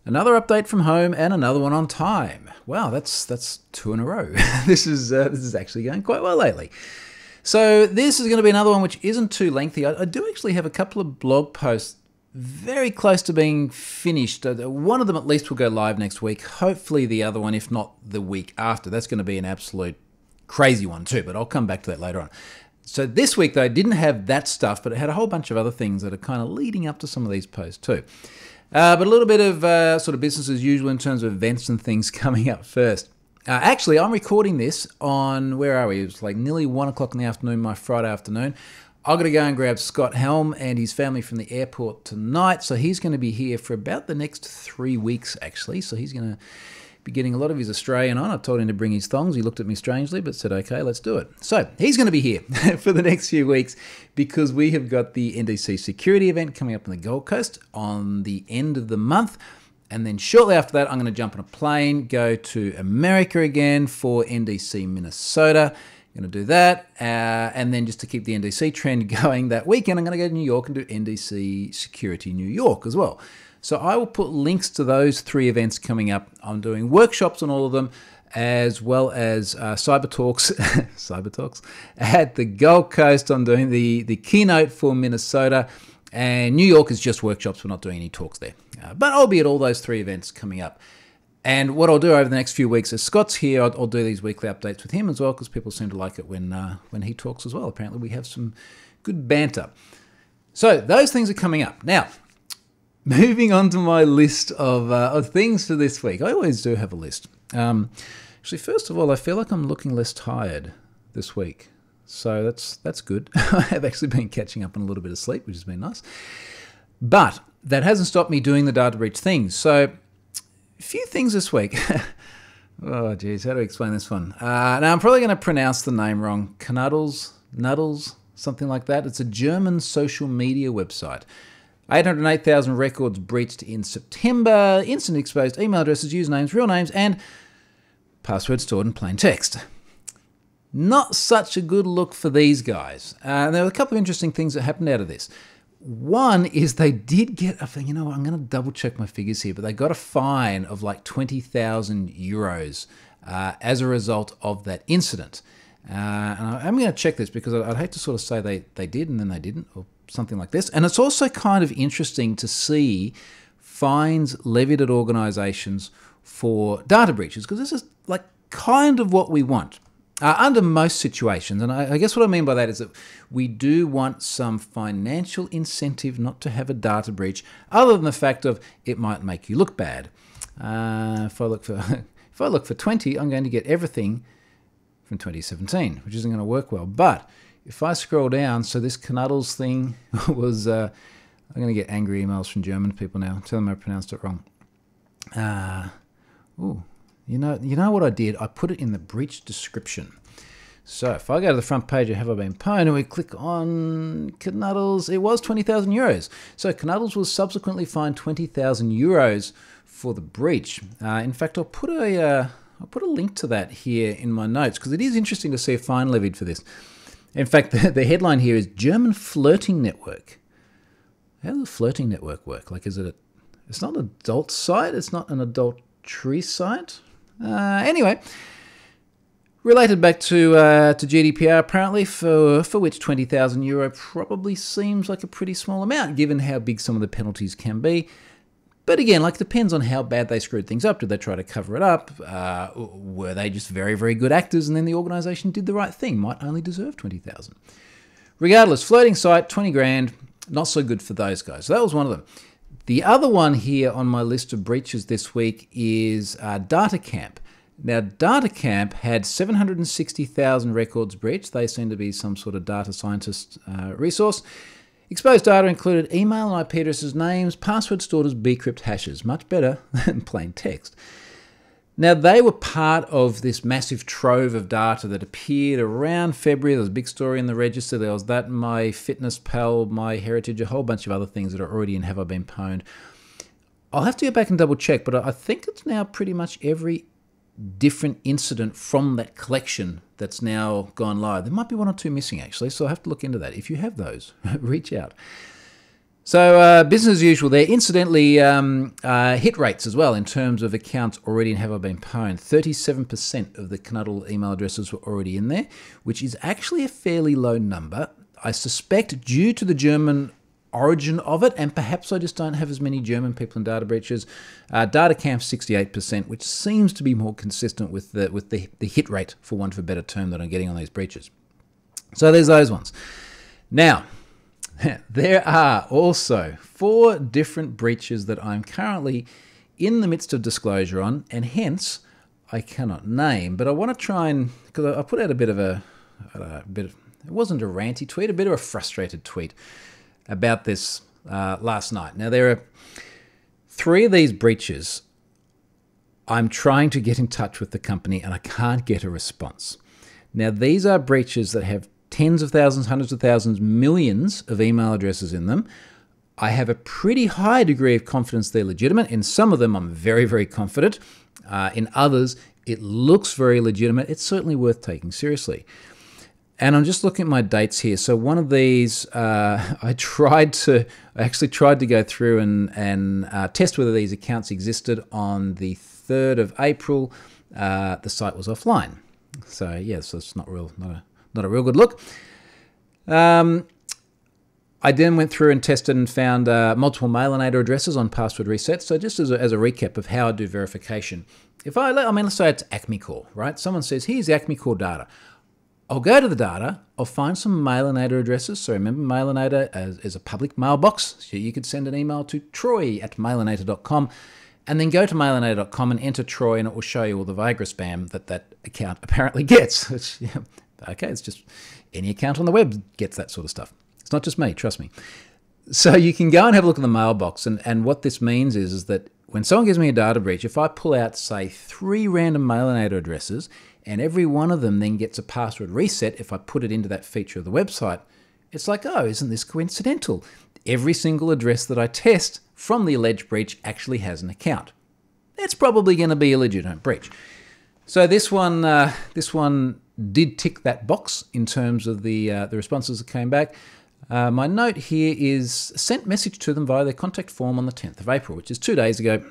Another update from home and another one on time. Wow, that's two in a row. This is actually going quite well lately. So this is going to be another one which isn't too lengthy. I do actually have a couple of blog posts very close to being finished. One of them at least will go live next week. Hopefully the other one, if not the week after. That's going to be an absolute crazy one too, but I'll come back to that later on. So this week, though, I didn't have that stuff, but it had a whole bunch of other things that are kind of leading up to some of these posts too. But a little bit of sort of business as usual in terms of events and things coming up first. Actually, I'm recording this on, where are we? It was like nearly 1 o'clock in the afternoon, my Friday afternoon. I've got to go and grab Scott Helm and his family from the airport tonight. So he's going to be here for about the next 3 weeks, actually. So he's going to be getting a lot of his Australian on. I told him to bring his thongs. He looked at me strangely, but said, okay, let's do it. So he's going to be here for the next few weeks because we have got the NDC security event coming up on the Gold Coast on the end of the month. And then shortly after that, I'm going to jump on a plane, go to America again for NDC Minnesota. I'm going to do that. And then just to keep the NDC trend going that weekend, I'm going to go to New York and do NDC Security New York as well. So I will put links to those 3 events coming up. I'm doing workshops on all of them, as well as cyber talks at the Gold Coast. I'm doing the keynote for Minnesota, and New York is just workshops. We're not doing any talks there. But I'll be at all those 3 events coming up. And what I'll do over the next few weeks is Scott's here. I'll do these weekly updates with him as well, because people seem to like it when he talks as well. Apparently we have some good banter. So those things are coming up. Now, moving on to my list of things for this week. I always do have a list. Actually, first of all, I feel like I'm looking less tired this week. So that's good. I have actually been catching up on a little bit of sleep, which has been nice. But that hasn't stopped me doing the data breach things. So a few things this week. Oh, geez, how do I explain this one? Now, I'm probably going to pronounce the name wrong. Nuddles, something like that. It's a German social media website. 808,000 records breached in September, instant exposed email addresses, usernames, real names, and passwords stored in plain text. Not such a good look for these guys. There were a couple of interesting things that happened out of this. One is they did get, you know what, I'm going to double check my figures here, but they got a fine of like 20,000 euros as a result of that incident. And I'm going to check this because I'd hate to sort of say they did and then they didn't, or something like this. And it's also kind of interesting to see fines levied at organizations for data breaches, because this is like kind of what we want under most situations. And I guess what I mean by that is that we do want some financial incentive not to have a data breach, other than the fact of it might make you look bad. If I look for 20, I'm going to get everything from 2017, which isn't going to work well. But if I scroll down, so this Knuddles thing was, I'm going to get angry emails from German people now. Tell them I pronounced it wrong. You know what I did? I put it in the breach description. So if I go to the front page of Have I Been Pwned and we click on Knuddles, it was 20,000 euros. So Knuddles was subsequently fined 20,000 euros for the breach. In fact, I'll put a link to that here in my notes, because it is interesting to see a fine levied for this. In fact, the headline here is German Flirting Network. How does a flirting network work? Like, it's not an adult site, it's not an adultery site. Anyway, related back to GDPR, apparently, for which 20,000 euro probably seems like a pretty small amount, given how big some of the penalties can be. But again, like, it depends on how bad they screwed things up. Did they try to cover it up? Were they just very, very good actors, and then the organisation did the right thing? Might only deserve 20,000. Regardless, flirting site, 20 grand, not so good for those guys. So that was one of them. The other one here on my list of breaches this week is DataCamp. Now, DataCamp had 760,000 records breached. They seem to be some sort of data scientist resource. Exposed data included email and IP addresses, names, passwords stored as bcrypt hashes. Much better than plain text. Now, they were part of this massive trove of data that appeared around February. There was a big story in the register. There was that, MyFitnessPal, MyHeritage, a whole bunch of other things that are already in Have I Been Pwned. I'll have to go back and double check, but I think it's now pretty much every different incident from that collection that's now gone live. There might be 1 or 2 missing, actually, so I'll have to look into that. If you have those, reach out. So business as usual there. Incidentally, hit rates as well in terms of accounts already in Have I Been Pwned. 37% of the Knuddle email addresses were already in there, which is actually a fairly low number. I suspect due to the German origin of it, and perhaps I just don't have as many German people in data breaches. DataCamp 68%, which seems to be more consistent with the hit rate, for want of a better term, that I'm getting on these breaches. So there's those ones. Now, there are also 4 different breaches that I'm currently in the midst of disclosure on, and hence I cannot name. But I want to try and, because I put out a bit of it wasn't a ranty tweet, a bit of a frustrated tweet about this last night. Now, there are 3 of these breaches. I'm trying to get in touch with the company and I can't get a response. Now, these are breaches that have tens of thousands, hundreds of thousands, millions of email addresses in them. I have a pretty high degree of confidence they're legitimate. In some of them, I'm very, very confident. In others, it looks very legitimate. It's certainly worth taking seriously. And I'm just looking at my dates here. So one of these, I actually tried to go through and test whether these accounts existed on the 3rd of April. The site was offline. So yeah, so it's not a real good look. I then went through and tested and found multiple Mailinator addresses on password resets. So just as a recap of how I do verification, let's say it's Acme Core, right? Someone says, here's Acme Core data. I'll go to the data, I'll find some Mailinator addresses. So remember, Mailinator is a public mailbox. So you could send an email to troy@mailinator.com and then go to mailinator.com and enter Troy, and it will show you all the Viagra spam that account apparently gets. Which, yeah, okay, it's just any account on the web gets that sort of stuff. It's not just me, trust me. So you can go and have a look at the mailbox, and what this means is that when someone gives me a data breach, if I pull out, say, 3 random Mailinator addresses, and every one of them then gets a password reset if I put it into that feature of the website, it's like, oh, isn't this coincidental? Every single address that I test from the alleged breach actually has an account. That's probably going to be a legitimate breach. So this one did tick that box in terms of the responses that came back. My note here is sent message to them via their contact form on the 10th of April, which is 2 days ago.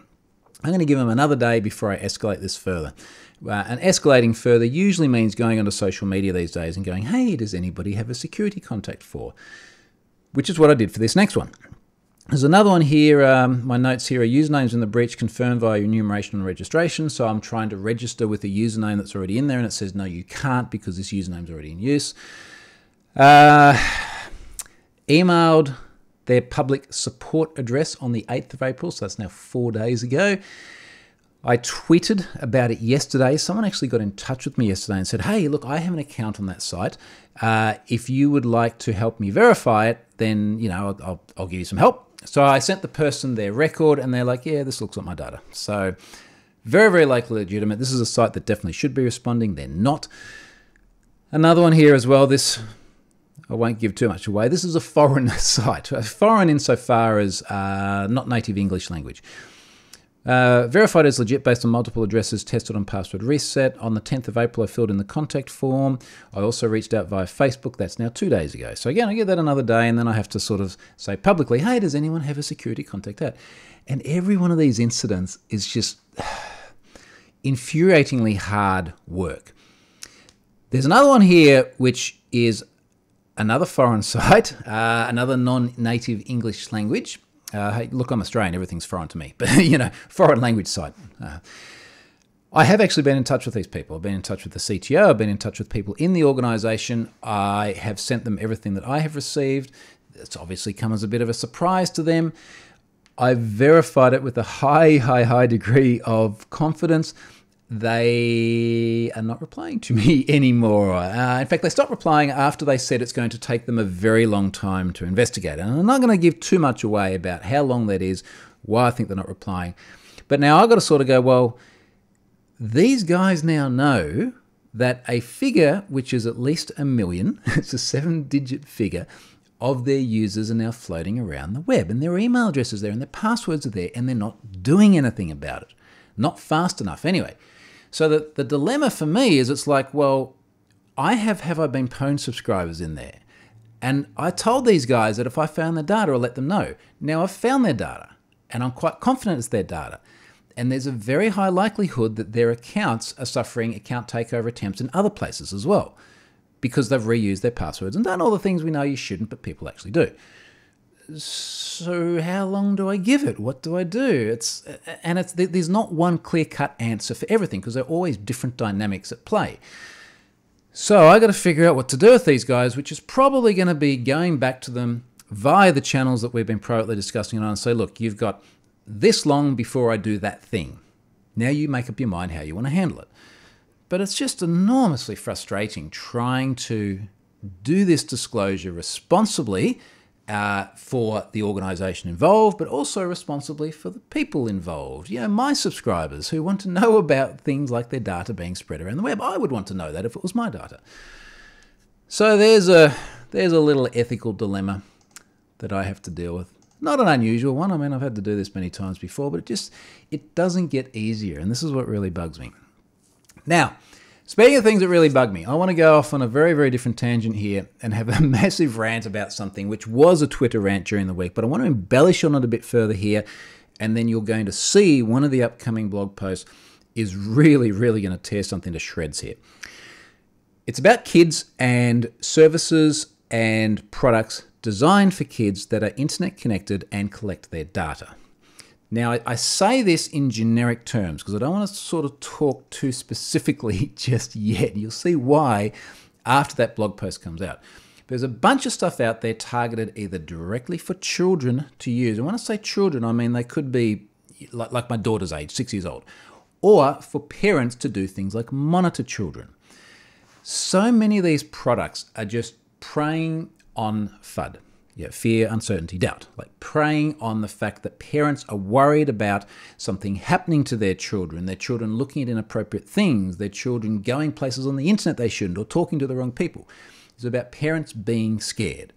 I'm going to give them another day before I escalate this further. And escalating further usually means going onto social media these days and going, hey, does anybody have a security contact for? Which is what I did for this next one. There's another one here. My notes here are usernames in the breach confirmed via enumeration and registration. So I'm trying to register with a username that's already in there, and it says, no, you can't because this username's already in use. Emailed their public support address on the 8th of April, so that's now 4 days ago. I tweeted about it yesterday. Someone actually got in touch with me yesterday and said, hey, look, I have an account on that site. If you would like to help me verify it, then, you know, I'll give you some help. So I sent the person their record and they're like, yeah, this looks like my data. So very, very likely legitimate. This is a site that definitely should be responding. They're not. Another one here as well. This, I won't give too much away. This is a foreign site. Foreign insofar as not native English language. Verified as legit based on multiple addresses tested on password reset. On the 10th of April, I filled in the contact form. I also reached out via Facebook. That's now 2 days ago. So again, I get that another day, and then I have to sort of say publicly, hey, does anyone have a security contact out? And every one of these incidents is just infuriatingly hard work. There's another one here, which is another foreign site, another non-native English language. Hey, look, I'm Australian, everything's foreign to me, but you know, foreign language site. I have actually been in touch with these people. I've been in touch with the CTO, I've been in touch with people in the organization. I have sent them everything that I have received. It's obviously come as a bit of a surprise to them. I've verified it with a high degree of confidence. They are not replying to me anymore. In fact, they stopped replying after they said it's going to take them a very long time to investigate. And I'm not going to give too much away about how long that is, why I think they're not replying. But now I've got to sort of go, well, these guys now know that a figure which is at least 1 million, it's a 7-digit figure, of their users are now floating around the web. And their email addresses there and their passwords are there, and they're not doing anything about it. Not fast enough anyway. So the dilemma for me is it's like, well, I Been Pwned subscribers in there. And I told these guys that if I found their data, I'll let them know. Now I've found their data, and I'm quite confident it's their data. And there's a very high likelihood that their accounts are suffering account takeover attempts in other places as well, because they've reused their passwords and done all the things we know you shouldn't, but people actually do. So how long do I give it? What do I do? There's not one clear-cut answer for everything, because there are always different dynamics at play. So I got to figure out what to do with these guys, which is probably going to be going back to them via the channels that we've been privately discussing on and say, look, you've got this long before I do that thing. Now you make up your mind how you want to handle it. But it's just enormously frustrating trying to do this disclosure responsibly for the organisation involved, but also responsibly for the people involved. You know, my subscribers who want to know about things like their data being spread around the web. I would want to know that if it was my data. So there's a little ethical dilemma that I have to deal with. Not an unusual one. I mean, I've had to do this many times before, but it doesn't get easier, and this is what really bugs me. Now, speaking of things that really bug me, I want to go off on a very, very different tangent here and have a massive rant about something which was a Twitter rant during the week, but I want to embellish on it a bit further here, and then you're going to see one of the upcoming blog posts is really, really going to tear something to shreds here. It's about kids and services and products designed for kids that are internet connected and collect their data. Now, I say this in generic terms because I don't want to sort of talk too specifically just yet. You'll see why after that blog post comes out. There's a bunch of stuff out there targeted either directly for children to use. And when I say children, I mean they could be like my daughter's age, 6 years old, or for parents to do things like monitor children. So many of these products are just preying on FUD. Yeah, fear, uncertainty, doubt. Like preying on the fact that parents are worried about something happening to their children looking at inappropriate things, their children going places on the internet they shouldn't, or talking to the wrong people. It's about parents being scared.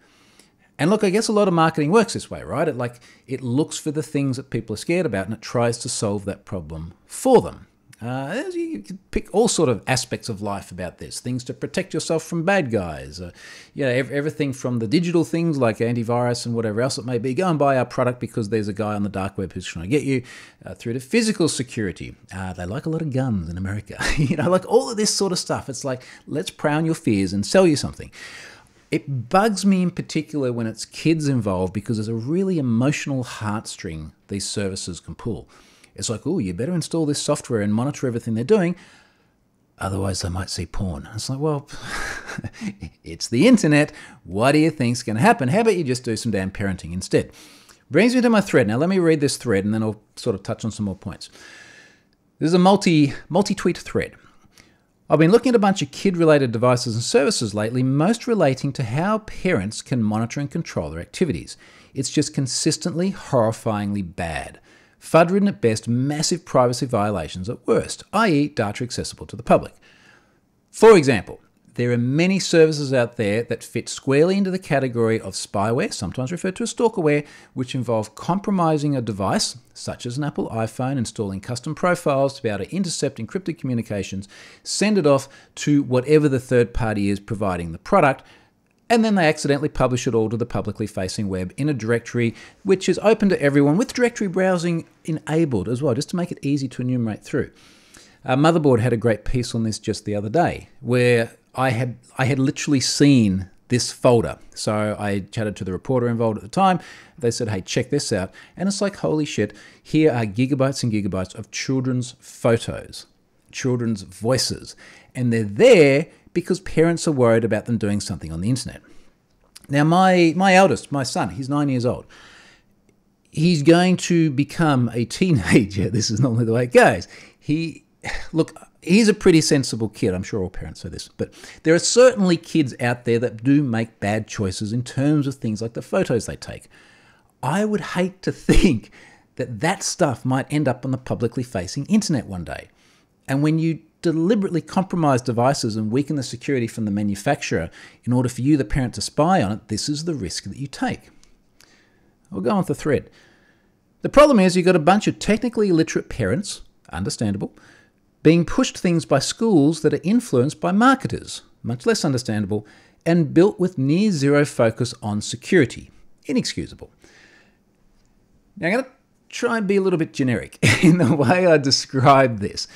And look, I guess a lot of marketing works this way, right? It looks for the things that people are scared about and it tries to solve that problem for them. You can pick all sort of aspects of life about this. Things to protect yourself from bad guys. Everything from the digital things like antivirus and whatever else it may be. Go and buy our product because there's a guy on the dark web who's trying to get you. Through to physical security. They like a lot of guns in America. Like all of this sort of stuff. It's like, let's prey on your fears and sell you something. It bugs me in particular when it's kids involved because there's a really emotional heartstring these services can pull. It's like, oh, you better install this software and monitor everything they're doing, otherwise they might see porn. It's like, well, it's the internet. What do you think's going to happen? How about you just do some damn parenting instead? Brings me to my thread. Now, let me read this thread, and then I'll sort of touch on some more points. This is a multi-tweet thread. I've been looking at a bunch of kid-related devices and services lately, most relating to how parents can monitor and control their activities. It's just consistently horrifyingly bad. FUD-ridden at best, massive privacy violations at worst, i.e. data accessible to the public. For example, there are many services out there that fit squarely into the category of spyware, sometimes referred to as stalkerware, which involve compromising a device, such as an Apple iPhone, installing custom profiles to be able to intercept encrypted communications, send it off to whatever the third party is providing the product, and then they accidentally publish it all to the publicly facing web in a directory which is open to everyone with directory browsing enabled as well, just to make it easy to enumerate through. Motherboard had a great piece on this just the other day where I had literally seen this folder. So I chatted to the reporter involved at the time. They said, hey, check this out. And it's like, holy shit, here are gigabytes and gigabytes of children's photos, children's voices. And they're there because parents are worried about them doing something on the internet. Now, my eldest, my son, he's 9 years old. He's going to become a teenager. This is normally the way it goes. He's a pretty sensible kid. I'm sure all parents say this. But there are certainly kids out there that do make bad choices in terms of things like the photos they take. I would hate to think that that stuff might end up on the publicly facing internet one day. And when you deliberately compromise devices and weaken the security from the manufacturer in order for you, the parent, to spy on it, this is the risk that you take. We'll go on with the thread. The problem is you've got a bunch of technically illiterate parents, understandable, being pushed things by schools that are influenced by marketers, much less understandable, and built with near zero focus on security. Inexcusable. Now I'm going to try and be a little bit generic in the way I describe this.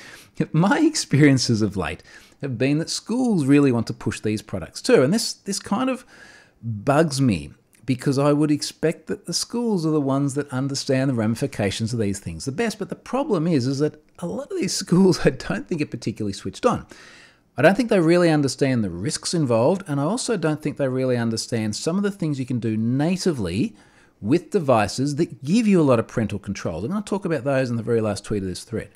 My experiences of late have been that schools really want to push these products too, and this kind of bugs me because I would expect that the schools are the ones that understand the ramifications of these things the best. But the problem is that a lot of these schools I don't think are particularly switched on. I don't think they really understand the risks involved, and I also don't think they really understand some of the things you can do natively with devices that give you a lot of parental controls. I'm going to talk about those in the very last tweet of this thread.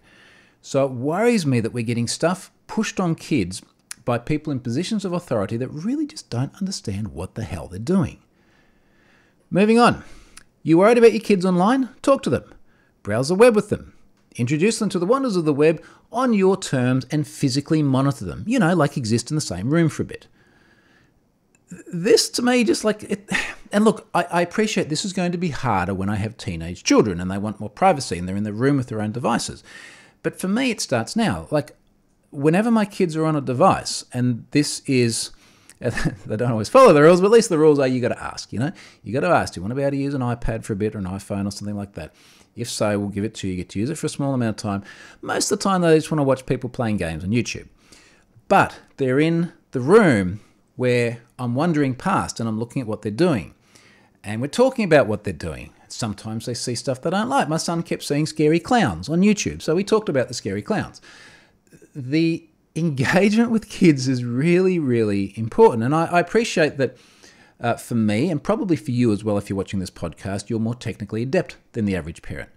So it worries me that we're getting stuff pushed on kids by people in positions of authority that really just don't understand what the hell they're doing. Moving on. You worried about your kids online? Talk to them. Browse the web with them. Introduce them to the wonders of the web on your terms and physically monitor them. You know, like exist in the same room for a bit. This to me just like it, and look, I appreciate this is going to be harder when I have teenage children and they want more privacy and they're in the room with their own devices. But for me, it starts now. Like whenever my kids are on a device, and this is, they don't always follow the rules, but at least the rules are you got to ask, you know? You got to ask, do you want to be able to use an iPad for a bit or an iPhone or something like that? If so, we'll give it to you. You get to use it for a small amount of time. Most of the time, they just want to watch people playing games on YouTube. But they're in the room where I'm wandering past and I'm looking at what they're doing. And we're talking about what they're doing. Sometimes they see stuff they don't like. My son kept seeing scary clowns on YouTube, so we talked about the scary clowns. The engagement with kids is really, really important. And I appreciate that for me, and probably for you as well if you're watching this podcast, you're more technically adept than the average parent.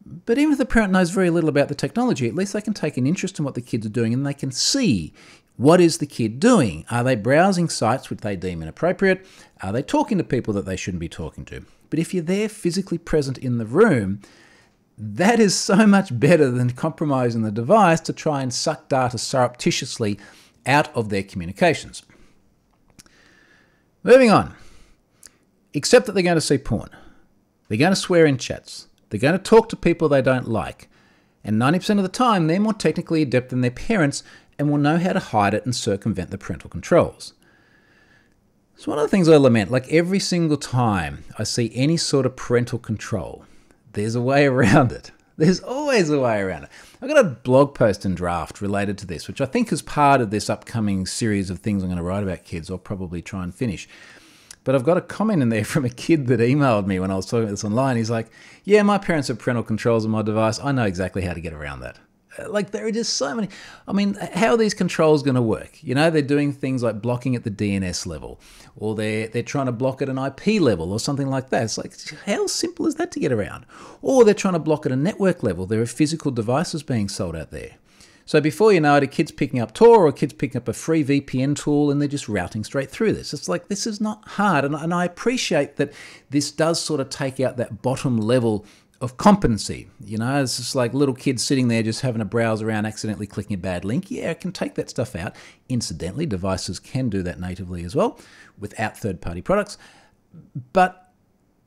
But even if the parent knows very little about the technology, at least they can take an interest in what the kids are doing and they can see what is the kid doing. Are they browsing sites which they deem inappropriate? Are they talking to people that they shouldn't be talking to? But if you're there physically present in the room, that is so much better than compromising the device to try and suck data surreptitiously out of their communications. Moving on. Except that they're going to see porn. They're going to swear in chats. They're going to talk to people they don't like. And 90% of the time, they're more technically adept than their parents and will know how to hide it and circumvent the parental controls. It's one of the things I lament. Like every single time I see any sort of parental control, there's a way around it. There's always a way around it. I've got a blog post in draft related to this, which I think is part of this upcoming series of things I'm going to write about kids. I'll probably try and finish. But I've got a comment in there from a kid that emailed me when I was talking about this online. He's like, yeah, my parents have parental controls on my device. I know exactly how to get around that. Like there are just so many. I mean, how are these controls going to work? You know, they're doing things like blocking at the DNS level, or they're trying to block at an IP level or something like that. It's like, how simple is that to get around? Or they're trying to block at a network level. There are physical devices being sold out there. So before you know it, a kid's picking up Tor or a kid's picking up a free VPN tool and they're just routing straight through this. It's like, this is not hard. And I appreciate that this does sort of take out that bottom level of competency. You know, it's just like little kids sitting there just having a browse around, accidentally clicking a bad link. Yeah, it can take that stuff out. Incidentally, devices can do that natively as well without third-party products. But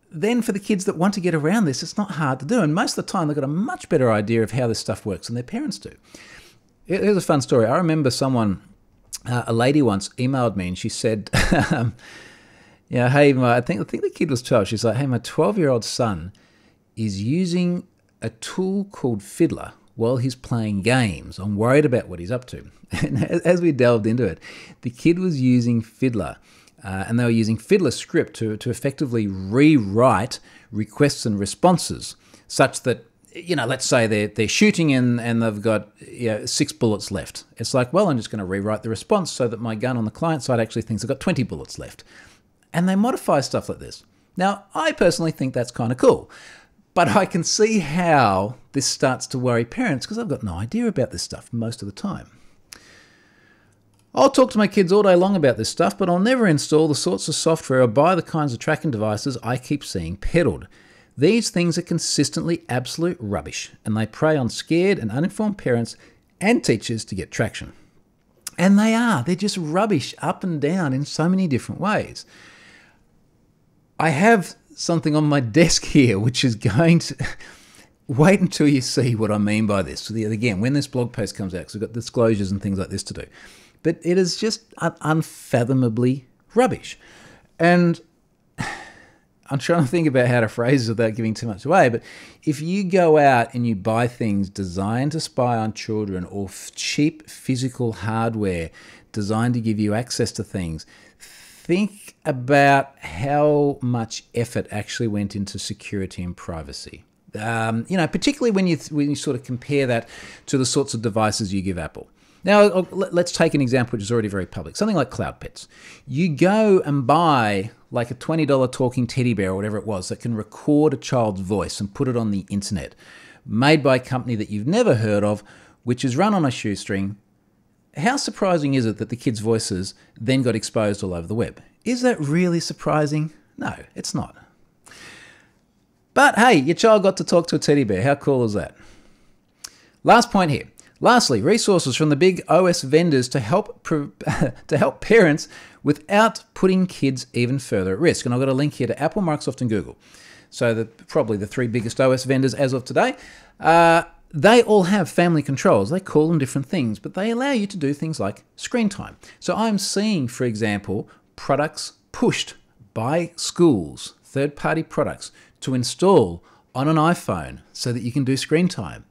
then for the kids that want to get around this, it's not hard to do. And most of the time, they've got a much better idea of how this stuff works than their parents do. Here's a fun story. I remember someone, a lady once emailed me and she said, yeah, hey, I think the kid was 12. She's like, hey, my 12-year-old son is using a tool called Fiddler while he's playing games. I'm worried about what he's up to. And as we delved into it, the kid was using Fiddler, and they were using Fiddler script to effectively rewrite requests and responses such that, you know, let's say they're shooting and they've got 6 bullets left. It's like, well, I'm just going to rewrite the response so that my gun on the client side actually thinks I've got 20 bullets left. And they modify stuff like this. Now, I personally think that's kind of cool. But I can see how this starts to worry parents because I've got no idea about this stuff most of the time. I'll talk to my kids all day long about this stuff, but I'll never install the sorts of software or buy the kinds of tracking devices I keep seeing peddled. These things are consistently absolute rubbish, and they prey on scared and uninformed parents and teachers to get traction. And they are. They're just rubbish up and down in so many different ways. I have something on my desk here which is going to... Wait until you see what I mean by this. So again, when this blog post comes out, because we've got disclosures and things like this to do. But it is just unfathomably rubbish. And I'm trying to think about how to phrase it without giving too much away, but if you go out and you buy things designed to spy on children or cheap physical hardware designed to give you access to things, think about how much effort actually went into security and privacy. Particularly when you sort of compare that to the sorts of devices you give Apple. Now, let's take an example which is already very public, something like CloudPets. You go and buy like a $20 talking teddy bear or whatever it was that can record a child's voice and put it on the internet, made by a company that you've never heard of, which is run on a shoestring. How surprising is it that the kids' voices then got exposed all over the web? Is that really surprising? No, it's not. But hey, your child got to talk to a teddy bear. How cool is that? Last point here. Lastly, resources from the big OS vendors to help parents without putting kids even further at risk. And I've got a link here to Apple, Microsoft, and Google. So probably the three biggest OS vendors as of today. They all have family controls. They call them different things, but they allow you to do things like screen time. So I'm seeing, for example, products pushed by schools, third-party products, to install on an iPhone so that you can do screen time.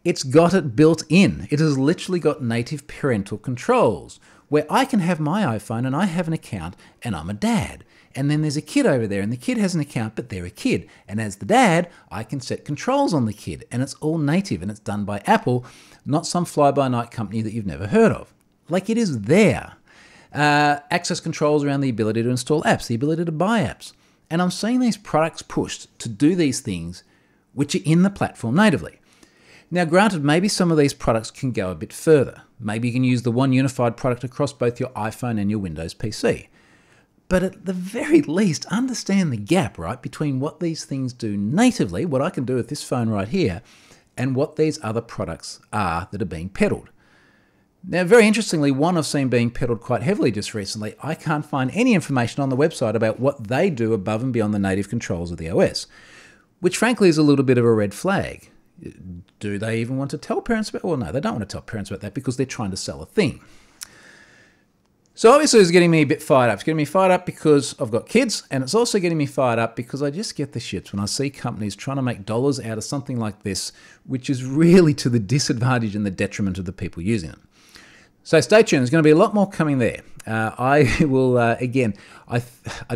It's got it built in. It has literally got native parental controls where I can have my iPhone and I have an account and I'm a dad. And then there's a kid over there and the kid has an account, but they're a kid. And as the dad, I can set controls on the kid and it's all native and it's done by Apple, not some fly-by-night company that you've never heard of. Like, it is there. Access controls around the ability to install apps, the ability to buy apps. And I'm seeing these products pushed to do these things which are in the platform natively. Now, granted, maybe some of these products can go a bit further. Maybe you can use the one unified product across both your iPhone and your Windows PC. But at the very least, understand the gap, right, between what these things do natively, what I can do with this phone right here, and what these other products are that are being peddled. Now, very interestingly, one I've seen being peddled quite heavily just recently, I can't find any information on the website about what they do above and beyond the native controls of the OS, which frankly is a little bit of a red flag. Do they even want to tell parents about it? Well, no, they don't want to tell parents about that because they're trying to sell a thing. So obviously it's getting me a bit fired up. It's getting me fired up because I've got kids, and it's also getting me fired up because I just get the shits when I see companies trying to make dollars out of something like this, which is really to the disadvantage and the detriment of the people using them. So stay tuned. There's going to be a lot more coming there. I will, again, I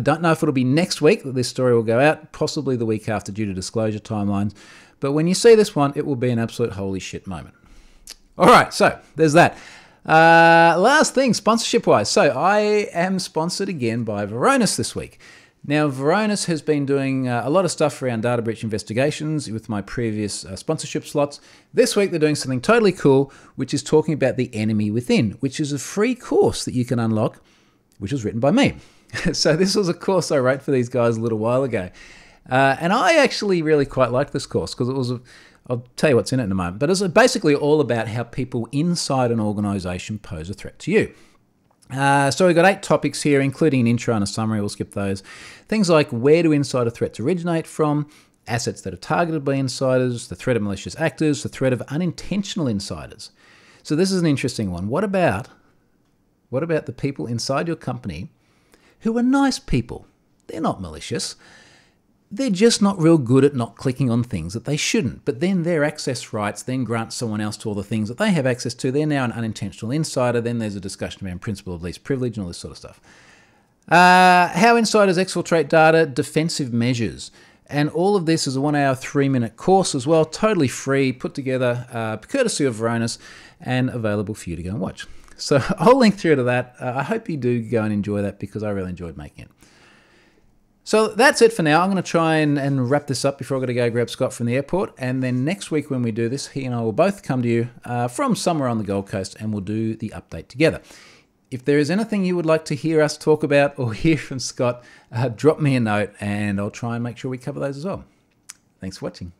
don't know if it'll be next week that this story will go out, possibly the week after due to disclosure timelines. But when you see this one, it will be an absolute holy shit moment. All right, so there's that. Last thing, sponsorship-wise. So I am sponsored again by Varonis this week. Now, Varonis has been doing a lot of stuff around data breach investigations with my previous sponsorship slots. This week, they're doing something totally cool, which is talking about the enemy within, which is a free course that you can unlock, which was written by me. So this was a course I wrote for these guys a little while ago. And I actually really quite liked this course because it was, I'll tell you what's in it in a moment, but it's basically all about how people inside an organization pose a threat to you. So we've got 8 topics here, including an intro and a summary. We'll skip those. Things like where do insider threats originate from, assets that are targeted by insiders, the threat of malicious actors, the threat of unintentional insiders. So this is an interesting one. What about the people inside your company who are nice people? They're not malicious. They're just not real good at not clicking on things that they shouldn't. But then their access rights then grant someone else to all the things that they have access to. They're now an unintentional insider. Then there's a discussion around principle of least privilege and all this sort of stuff. How insiders exfiltrate data, defensive measures. And all of this is a 1-hour, 3-minute course as well, totally free, put together, courtesy of Varonis, and available for you to go and watch. So I'll link through to that. I hope you do go and enjoy that because I really enjoyed making it. So that's it for now. I'm going to try and wrap this up before I've got to go grab Scott from the airport. And then next week when we do this, he and I will both come to you from somewhere on the Gold Coast and we'll do the update together. If there is anything you would like to hear us talk about or hear from Scott, drop me a note and I'll try and make sure we cover those as well. Thanks for watching.